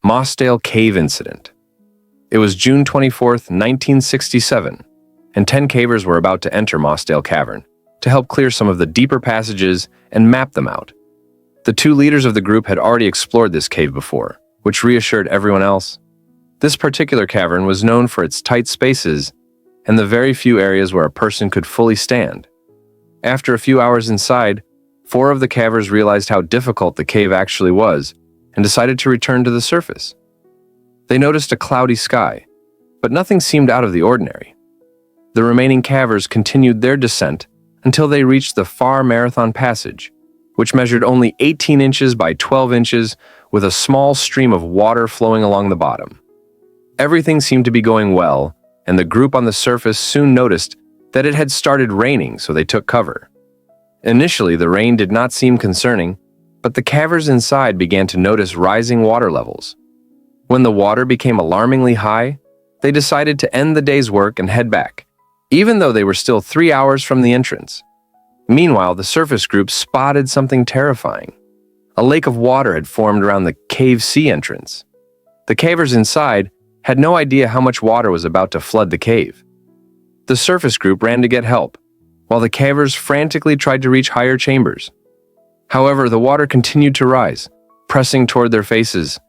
Mossdale Cave Incident. It was June 24th, 1967, and 10 cavers were about to enter Mossdale Cavern to help clear some of the deeper passages and map them out. The two leaders of the group had already explored this cave before, which reassured everyone else. This particular cavern was known for its tight spaces and the very few areas where a person could fully stand. After a few hours inside, 4 of the cavers realized how difficult the cave actually was and decided to return to the surface. They noticed a cloudy sky, but nothing seemed out of the ordinary. The remaining cavers continued their descent until they reached the Far Marathon Passage, which measured only 18 inches by 12 inches with a small stream of water flowing along the bottom. Everything seemed to be going well, and the group on the surface soon noticed that it had started raining, so they took cover. Initially, the rain did not seem concerning, but the cavers inside began to notice rising water levels. When the water became alarmingly high, they decided to end the day's work and head back, even though they were still 3 hours from the entrance. Meanwhile, the surface group spotted something terrifying. A lake of water had formed around the Cave C entrance. The cavers inside had no idea how much water was about to flood the cave. The surface group ran to get help, while the cavers frantically tried to reach higher chambers. However, the water continued to rise, pressing toward their faces.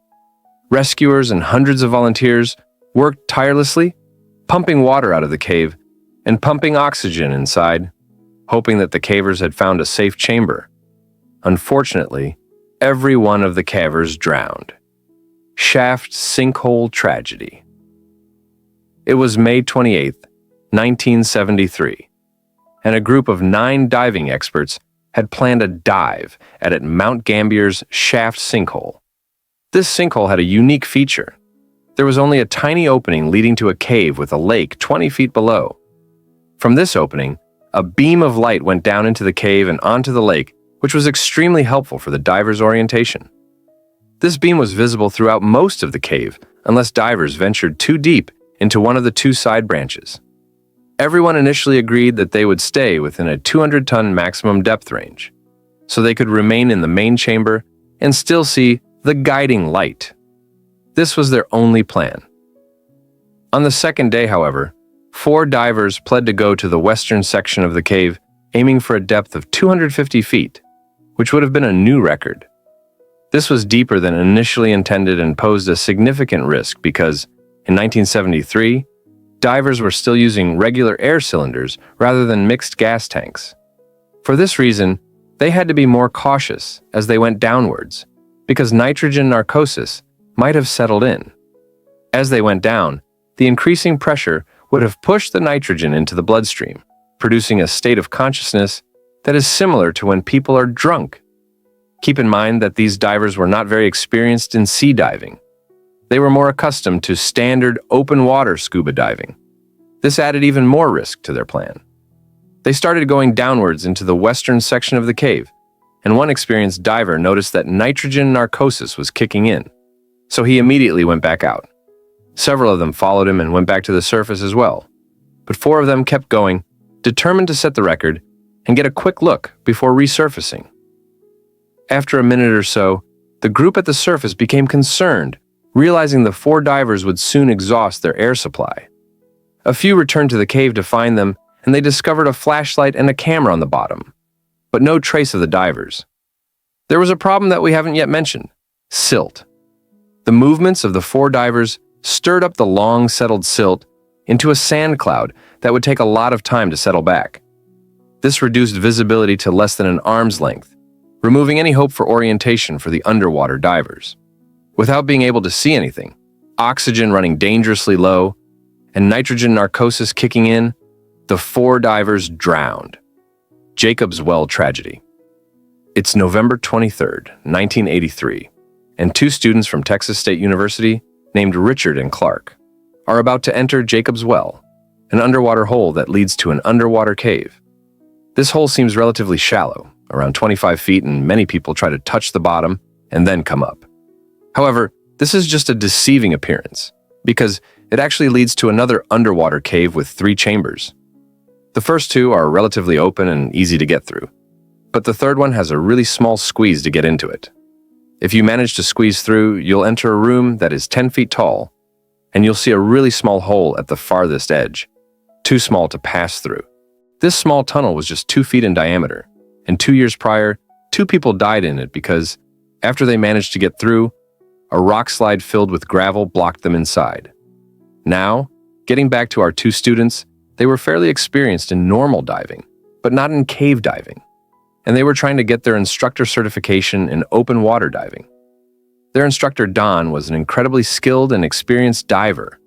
Rescuers and hundreds of volunteers worked tirelessly, pumping water out of the cave and pumping oxygen inside, hoping that the cavers had found a safe chamber. Unfortunately, every one of the cavers drowned. Shaft sinkhole tragedy. It was May 28, 1973, and a group of 9 diving experts had planned a dive at Mount Gambier's shaft sinkhole. This sinkhole had a unique feature. There was only a tiny opening leading to a cave with a lake 20 feet below. From this opening, a beam of light went down into the cave and onto the lake, which was extremely helpful for the divers' orientation. This beam was visible throughout most of the cave, unless divers ventured too deep into one of the 2 side branches. Everyone initially agreed that they would stay within a 200-ton maximum depth range, so they could remain in the main chamber and still see the guiding light. This was their only plan. On the second day, however, 4 divers pled to go to the western section of the cave, aiming for a depth of 250 feet, which would have been a new record. This was deeper than initially intended and posed a significant risk because, in 1973, divers were still using regular air cylinders rather than mixed gas tanks. For this reason, they had to be more cautious as they went downwards, because nitrogen narcosis might have settled in. As they went down, the increasing pressure would have pushed the nitrogen into the bloodstream, producing a state of consciousness that is similar to when people are drunk. Keep in mind that these divers were not very experienced in sea diving. They were more accustomed to standard open water scuba diving. This added even more risk to their plan. They started going downwards into the western section of the cave, and one experienced diver noticed that nitrogen narcosis was kicking in, so he immediately went back out. Several of them followed him and went back to the surface as well, but 4 of them kept going, determined to set the record and get a quick look before resurfacing. After a minute or so, the group at the surface became concerned, realizing the 4 divers would soon exhaust their air supply. A few returned to the cave to find them, and they discovered a flashlight and a camera on the bottom, but no trace of the divers. There was a problem that we haven't yet mentioned: silt. The movements of the 4 divers stirred up the long settled silt into a sand cloud that would take a lot of time to settle back. This reduced visibility to less than an arm's length, removing any hope for orientation for the underwater divers. Without being able to see anything, oxygen running dangerously low, and nitrogen narcosis kicking in, the 4 divers drowned. Jacob's Well tragedy. It's November 23rd, 1983, and 2 students from Texas State University, named Richard and Clark, are about to enter Jacob's Well, an underwater hole that leads to an underwater cave. This hole seems relatively shallow, around 25 feet, and many people try to touch the bottom and then come up. However, this is just a deceiving appearance, because it actually leads to another underwater cave with 3 chambers. The first 2 are relatively open and easy to get through, but the third one has a really small squeeze to get into it. If you manage to squeeze through, you'll enter a room that is 10 feet tall, and you'll see a really small hole at the farthest edge, too small to pass through. This small tunnel was just 2 feet in diameter, and 2 years prior, 2 people died in it because, after they managed to get through, a rock slide filled with gravel blocked them inside. Now, getting back to our 2 students, they were fairly experienced in normal diving, but not in cave diving, and they were trying to get their instructor certification in open water diving. Their instructor, Don, was an incredibly skilled and experienced diver,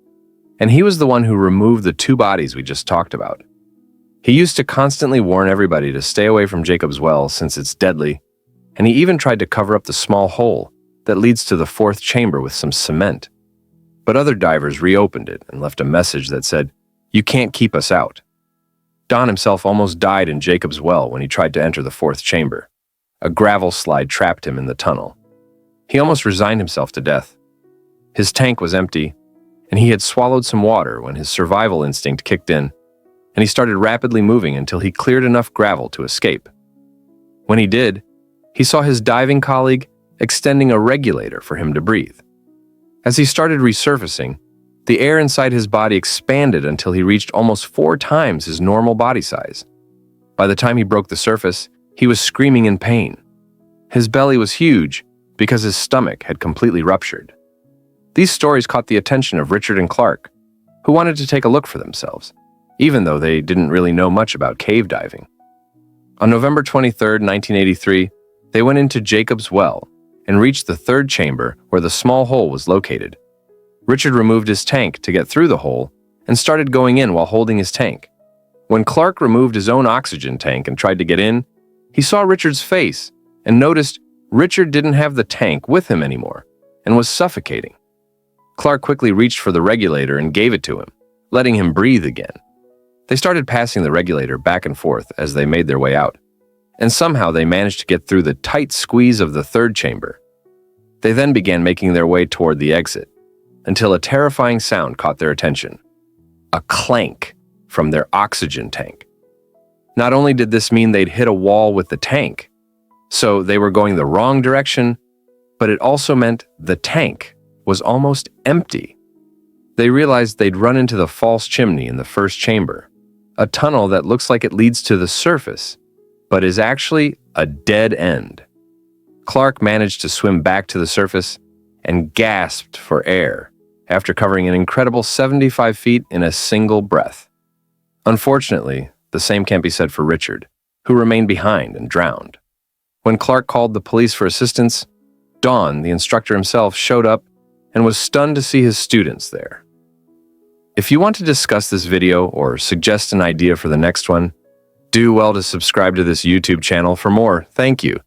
and he was the one who removed the 2 bodies we just talked about. He used to constantly warn everybody to stay away from Jacob's Well since it's deadly, and he even tried to cover up the small hole that leads to the 4th chamber with some cement. But other divers reopened it and left a message that said, "You can't keep us out." Don himself almost died in Jacob's Well when he tried to enter the 4th chamber. A gravel slide trapped him in the tunnel. He almost resigned himself to death. His tank was empty, and he had swallowed some water when his survival instinct kicked in, and he started rapidly moving until he cleared enough gravel to escape. When he did, he saw his diving colleague extending a regulator for him to breathe. As he started resurfacing, the air inside his body expanded until he reached almost 4 times his normal body size. By the time he broke the surface, he was screaming in pain. His belly was huge because his stomach had completely ruptured. These stories caught the attention of Richard and Clark, who wanted to take a look for themselves, even though they didn't really know much about cave diving. On November 23, 1983, they went into Jacob's Well and reached the 3rd chamber where the small hole was located. Richard removed his tank to get through the hole and started going in while holding his tank. When Clark removed his own oxygen tank and tried to get in, he saw Richard's face and noticed Richard didn't have the tank with him anymore and was suffocating. Clark quickly reached for the regulator and gave it to him, letting him breathe again. They started passing the regulator back and forth as they made their way out, and somehow they managed to get through the tight squeeze of the 3rd chamber. They then began making their way toward the exit, until a terrifying sound caught their attention. A clank from their oxygen tank. Not only did this mean they'd hit a wall with the tank, so they were going the wrong direction, but it also meant the tank was almost empty. They realized they'd run into the false chimney in the 1st chamber, a tunnel that looks like it leads to the surface, but is actually a dead end. Clark managed to swim back to the surface and gasped for air after covering an incredible 75 feet in a single breath. Unfortunately, the same can't be said for Richard, who remained behind and drowned. When Clark called the police for assistance, Don, the instructor himself, showed up and was stunned to see his students there. If you want to discuss this video or suggest an idea for the next one, do well to subscribe to this YouTube channel for more. Thank you.